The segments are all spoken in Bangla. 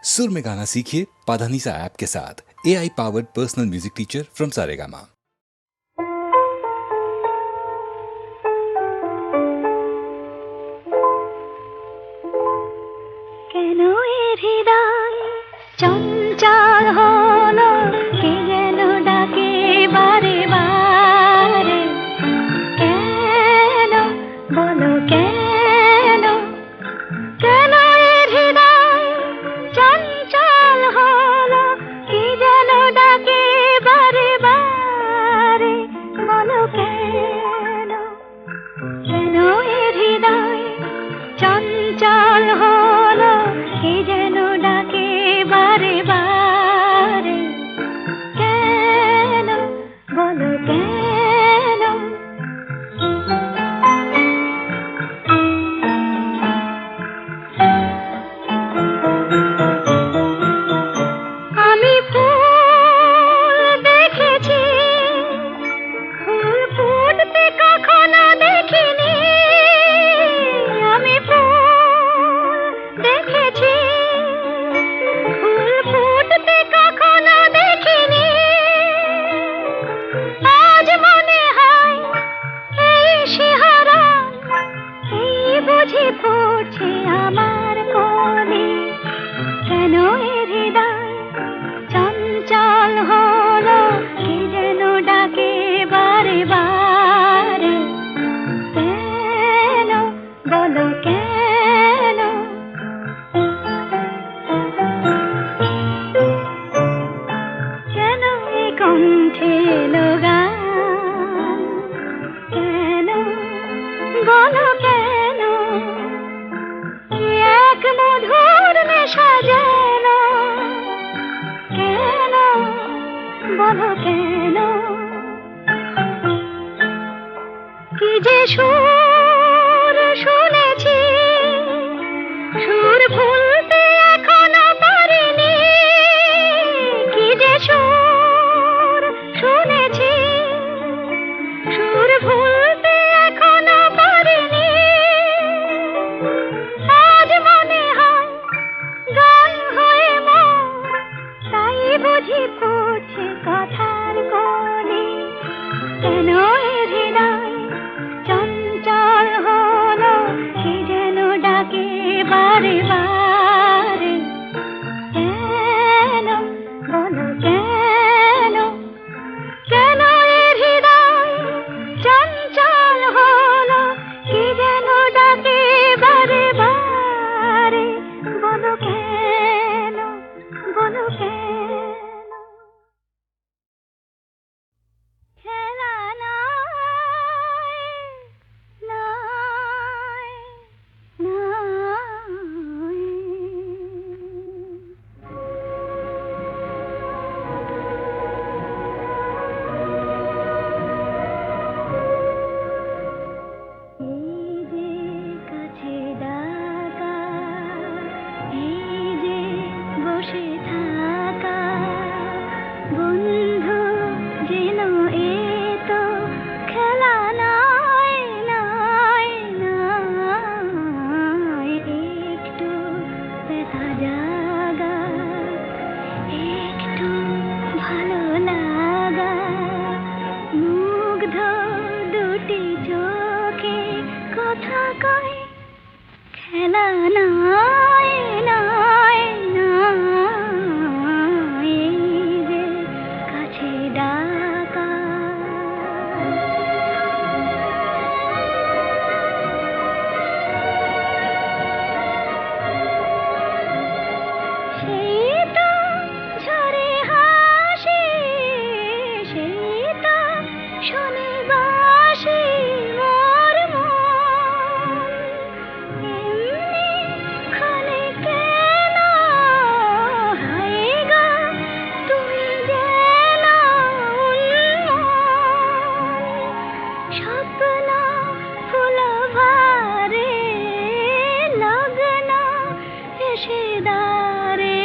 सुर में गाना सीखिए पाधानीसा ऐप के साथ। AI powered personal music teacher from Saregama. চঞ্চল হলো কে যেন ডাকে বারে বারে, কেন বলো কেন, কেন এর হৃদয় চঞ্চল হলো কে যেন ডাকে বারে বারে, বলো কেন, কেন এর হৃদয় চঞ্চল হলো কে যেন ডাকে বারে বারে, কেন বলো কেন। আমি ফুল দেখেছি, ফুল ফুটতে কখনো দেখিনি, আমি ফুল দেখেছি, ফুল ফুটতে কখনো দেখিনি, আজ মনে হয় এই শিহরণ, এই বুঝি পড়ছে আমার মনে, কেন এর হৃদয় চঞ্চল হলো কে যেন ডাকে বারে বারে, কেন বলো কেন। কেন এ কণ্ঠে গান, কেন বলো কেন, কি এক মধুর নেশা যেন, কেন বলো কেন, কি যে সুর শুনেছি, সুর ভুলতে এখনো পারিনি, কি যে সুর শুনেছি, সুর ভুলতে এখনো পারিনি, আজ মনে হয় গান হয়ে মন, তাই বুঝি পড়ছে কথার কোণে, কেন এর হৃদয় চঞ্চল হলো কে যেন ডাকে বারে বারে, কেন বলো কেন, কেন এর হৃদয় চঞ্চল হলো কে যেন ডাকে বারে বারে, বলো কেন, বলো কেন। খেলা নয়, নয়, নয়। এই যে কাছে ডাকা, এই যে বসে থাকা, বন্ধু যেন এ তো খেলা নয়, নয়, নয়, একটু ব্যথা জাগা, একটু ভালো লাগা, মুগ্ধ দুটি চোখে কথা কয়, খেলা নয়, নয়, নয়, এই যে কাছে ডাকা। সেই তো ঝরে হাসি, সেই তো শোনে বাঁশি মোর মন, এমনি ক্ষণে কেন হায় গো তুমি যেন উন্মন, স্বপ্ন ফুল ভারে লগ্ন এসে দাঁড়ে,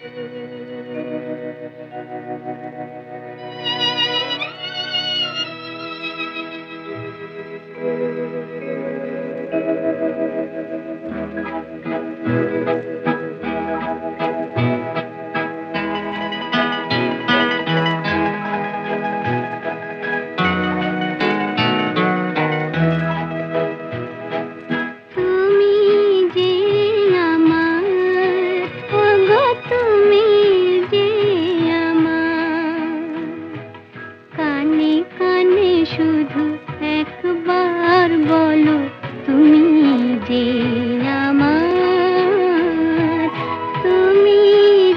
তুমি যে আমার, ওগো তুমি যে আমার, কানে কানে শুধু একবার বলো তুমি যে আমার, তুমি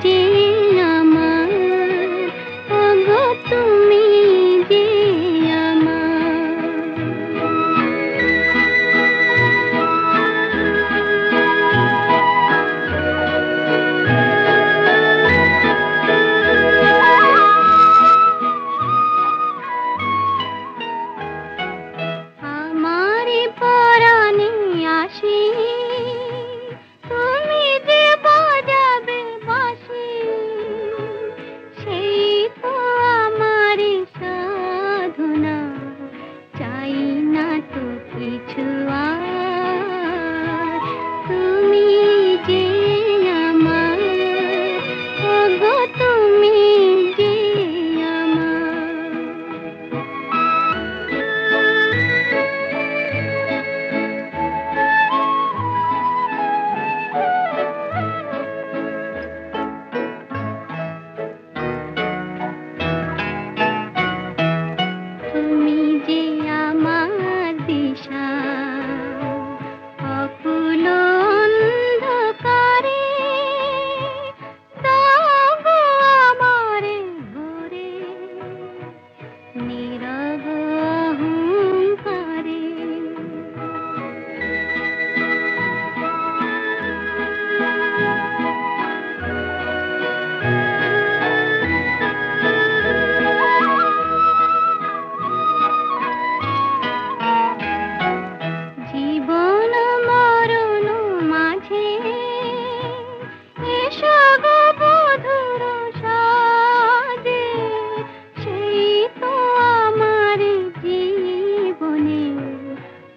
যে আমার, ওগো তুমি যে আমারে পরাণে আসি, তুমি যে বাজাবে বাঁশি, সেই তো আমারে সাধনা, চাই না তো কিছু আর, তুমি যে আমার, ওগো তুমি যে আমার। তুমি যে আমার দিশা, অকুল অন্ধকারে, দাও গো আমারে ভরে, নীরব অহংকারে। জীবন মরণ মাঝে এসো গো বধুর সাজে, সেই তো আমার জীবনে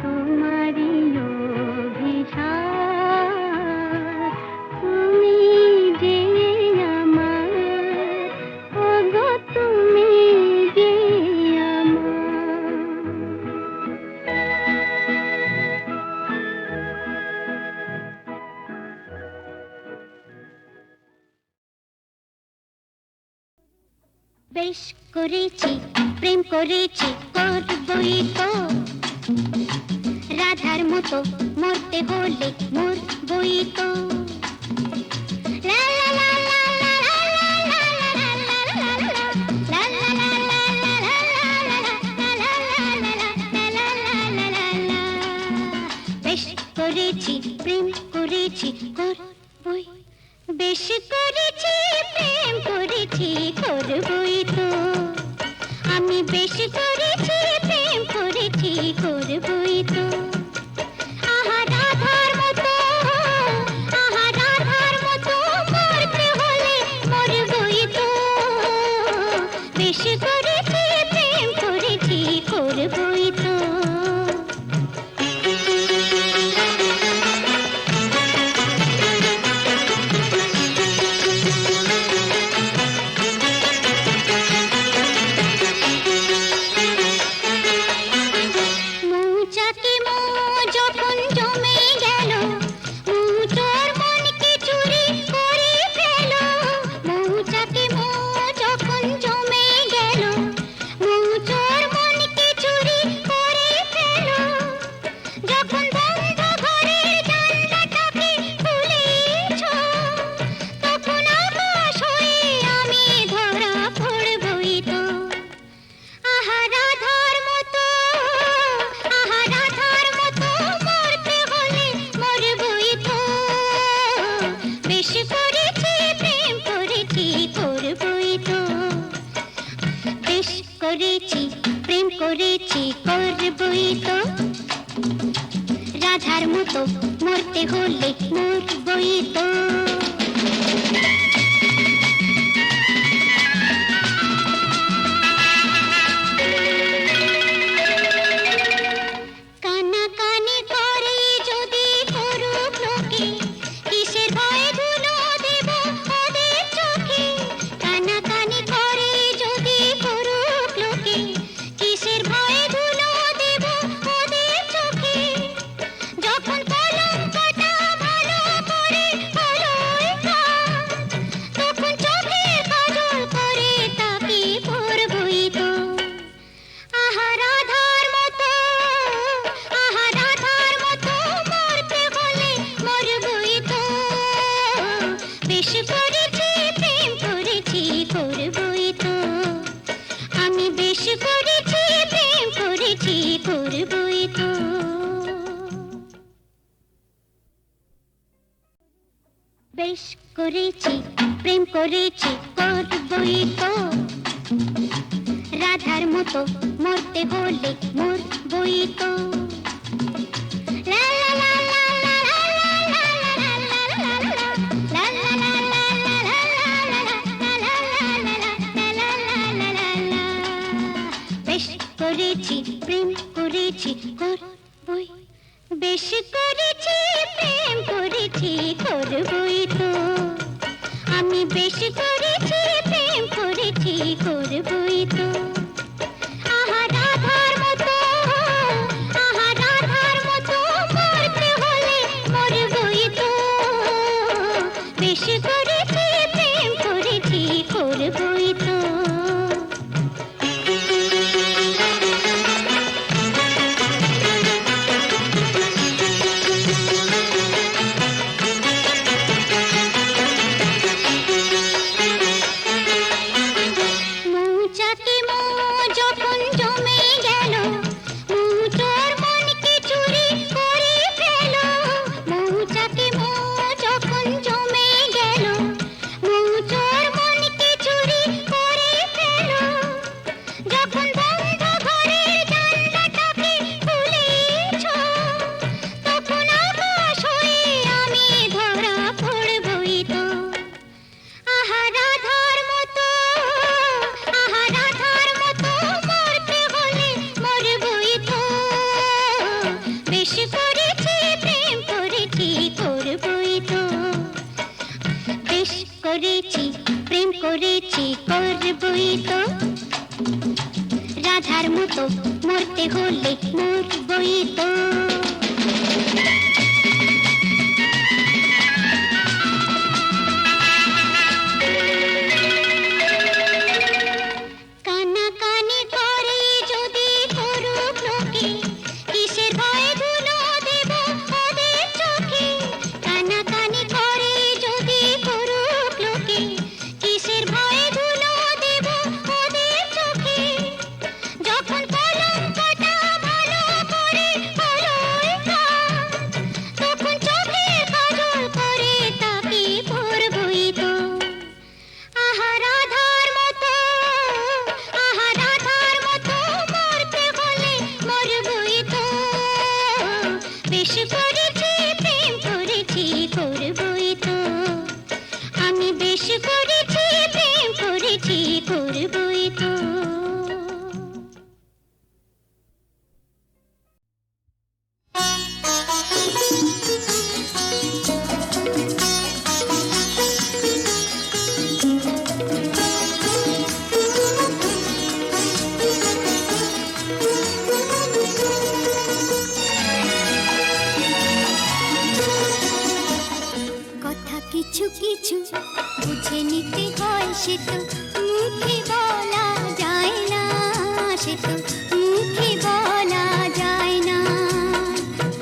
তোমারই অভিশাপ, তুমি যে আমার, ওগো তুমি যে আমার। বেশ করেছি প্রেম করেছি করবই তো, রাধার মতো মরতে হলে মরবই তো। লা লা লা লা লা লা লা লা লা লা লা লা। বেশ করেছি প্রেম করেছি করবই, বেশ করেছি প্রেম করেছি করবই তো, আমি বেশ করেছি প্রেম করেছি করবই তো। আহা রাধার মতো, আহা রাধার মতো মরতে হলে মরবই তো, বেশ করেছি প্রেম করেছি করবই তো। মৌচাকে মৌ যখন জমে গেল, মৌচোর মনকে চুরি করে ফেল, মৌচাকে মৌ যখন জমে গেল, মৌচোর মনকে চুরি করে ফেল, যখন বন্ধ ঘরের জানলাটাকে খুলেছ, তখন আকাশ হয়ে আমি ধরা পড়বই তো। আহা রাধার মতো, আহা রাধার মতো মরতে হলে মরবই তো, বেশ করেছি প্রেম করেছি করবই তো, বেশ করেছি প্রেম করেছি করবই তো, রাধার মতো মরতে হলে মরবই তো। করেছি করবই তো, রাধার মতো মরতে হলে মরবই তো। লা লা লা লা লা লা লা লা লা লা লা লা লা লা লা লা লা লা লা। বেশ করেছি প্রেম করেছি করবই, বেশ করেছি প্রেম করেছি করবই তো, আমি বেশ করেছি প্রেম করেছি করবই তো। আহা রাধার মতো, আহা রাধার মতো মরতে হলে মরবই তো, বেশ করেছি প্রেম করেছি করবই তো। মৌচাকে মৌ যখন জমে গেল, মৌচোর মনকে চুরি করে ফেল। মৌচাকে মৌ যখন জমে গেল, মৌচোর মনকে চুরি করে ফেল। যখন বন্ধ ঘরের জানলাটাকে খুলেছ, তখন আকাশ হয়ে আমি ধরা পড়বই তো। আহা রাধার মতো, আহা রাধার মতো মরতে হলে মরবই তো, বেশ করেছি প্রেম করেছি করবই তো, বেশ করেছি প্রেম করেছি করবই তো, রাধার মতো মরতে হলে মরবই তো। কানাকানি করে যদি করুক লোকে, কিসের ভয়ে ধুলো দেব ওদের চোখে। কানাকানি করে যদি করুক লোকে, কিসের ভয়ে ধুলো দেব ওদের চোখে। যখন কলঙ্কটা ভালো করে হলোই কাজ, তখন চোখে কাজল করে তাকে পরবই তো। আহা রাধার মতো, আহা রাধার মতো মরতে হলে মরবই তো, বেশ করেছি প্রেম করেছি করবই তো, আমি বেশ করেছি প্রেম করেছি করবই তো। কথা কিছু কিছু বুঝে নিতে হয়, সে তো মুখে বলা যায় না, সে তো মুখে বলা যায় না।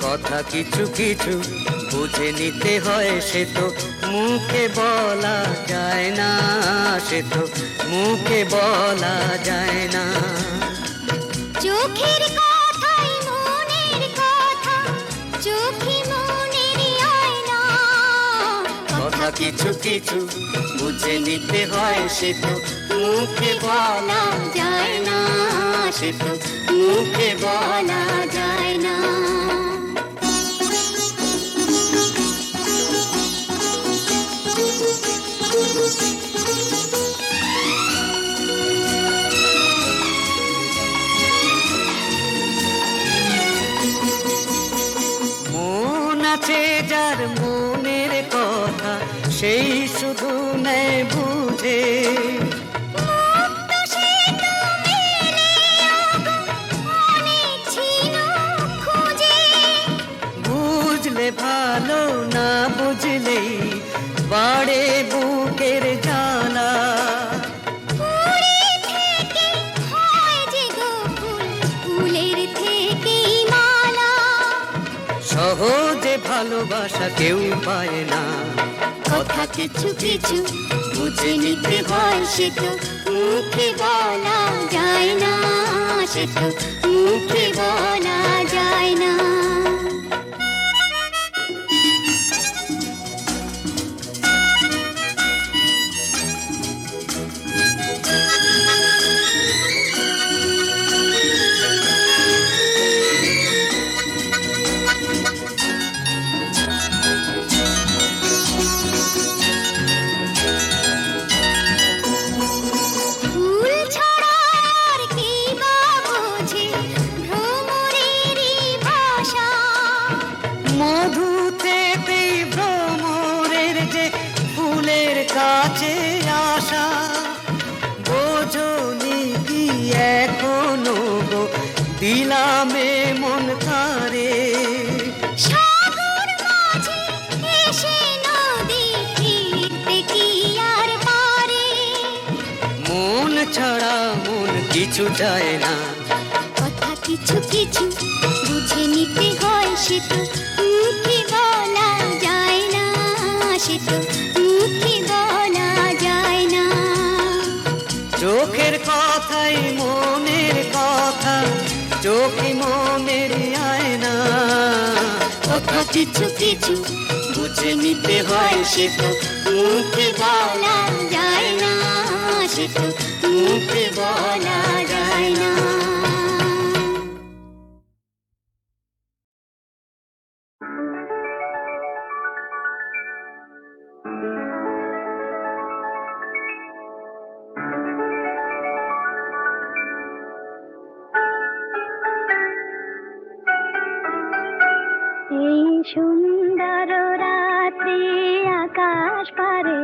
কথা কিছু কিছু বুঝে নিতে হয়, সে তো মুখে বলা যায় না, সে তো মুখে বলা যায় না। চোখের কথাই মনের কথা, চোখে মনের আয়না। কথা কিছু কিছু বুঝে নিতে হয়, সে তো মুখে বলা যায় না, সে তো মুখে বলা যায় না। মন আছে যার মনের কথা, সেই শুধু নেয় বুঝে। বুঝলে ভালো, না বুঝলেই বাড়ে বুকের জ্বালা। সহজে ভালোবাসা কেউ পায় না। কথা কিছু কিছু বুঝে নিতে হয়, সে তো মুখে বলা যায় না, সে তো মুখে বলা যায় না। আছে আশা, বোঝনি কি এখনো গো দিলামে মন তারে। সাগর মাঝে এসে নদী ফিরতে কি আর পারে? মন ছাড়া মন কিছু চায় না, কথা কিছু কিছু বুঝে নিতে হয়, সে তো মুখে বলা যায় না, সে তো মুখে বলা যায় না। চোখের কথাই মনের কথা, চোখে মনের আয়না। কথা কিছু কিছু বুঝে নিতে হয়, সে তো মুখে বলা যায় না, সে তো মুখে বলা যায় না। এই সুন্দর রাত্রি আকাশ পারে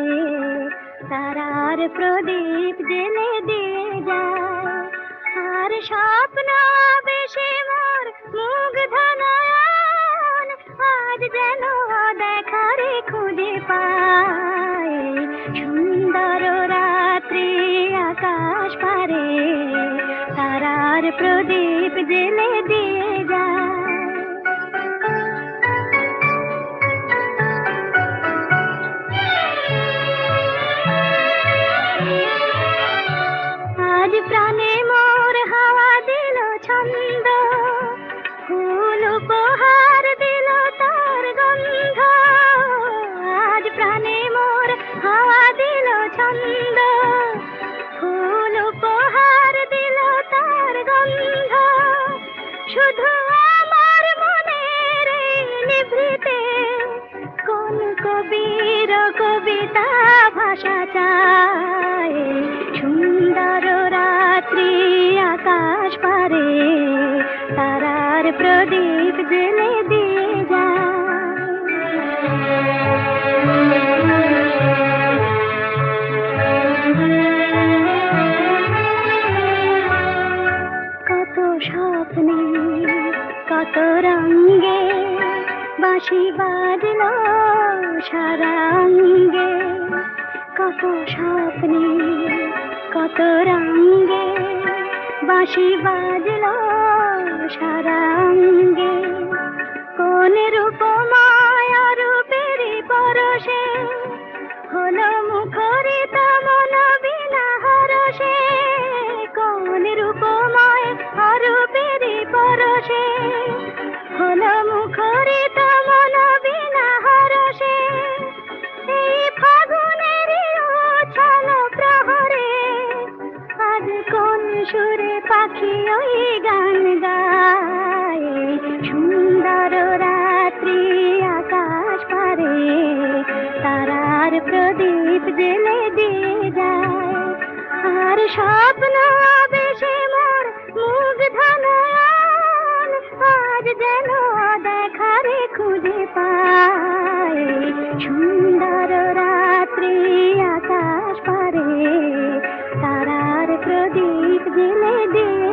তারার প্রদীপ জেলে দিয়ে যায়, আর স্বপ্ন বেশি মোর মুগ্ধ নয়ন আজ যেন দেখারে খুঁজে পায়। সুন্দর রাত্রি আকাশ পারে তারার প্রদীপ জেলে দিয়ে যায়। আজ প্রাণে মোর হাওয়া দিল ছন্দ, ফুল উপহার দিল তার গন্ধ। আজ প্রাণে মোর হাওয়া দিল ছন্দ, ফুল উপহার দিল তার গন্ধ। শুধু আমার মনের এই নিভৃতে কোন কবির কবিতা ভাষা চায়। সুন্দর রাত্রি আকাশ পারে তারার প্রদীপ জেলে দিয়ে কত স্বপ্নে কত রঙে বাঁশি বাজলো সারাঙ্গে। কত স্বপ্নে কত রঙে বাঁশি বাজলো সারাঙ্গে। কোন রূপময় রূপের পরশে হলো মুখরিত মন বিনা হরষে। কোন রূপময় রূপের পরশে হলো মুখরিত মন বিনা হরষে। এই ফাগুনের উছল প্রহরে আজ কোন সুরে পাখি ওই গান গায়। সুন্দর রাত্রি আকাশ পারে তারার প্রদীপ জেলে দিয়ে যায়, আর স্বপ্ন বেশে মোর মুগ্ধ নয়ন আজ যেন দেখারে খুঁজে পায়। সুন্দর রাত্রি আকাশ পারে তারার প্রদীপ জেলে দিয়ে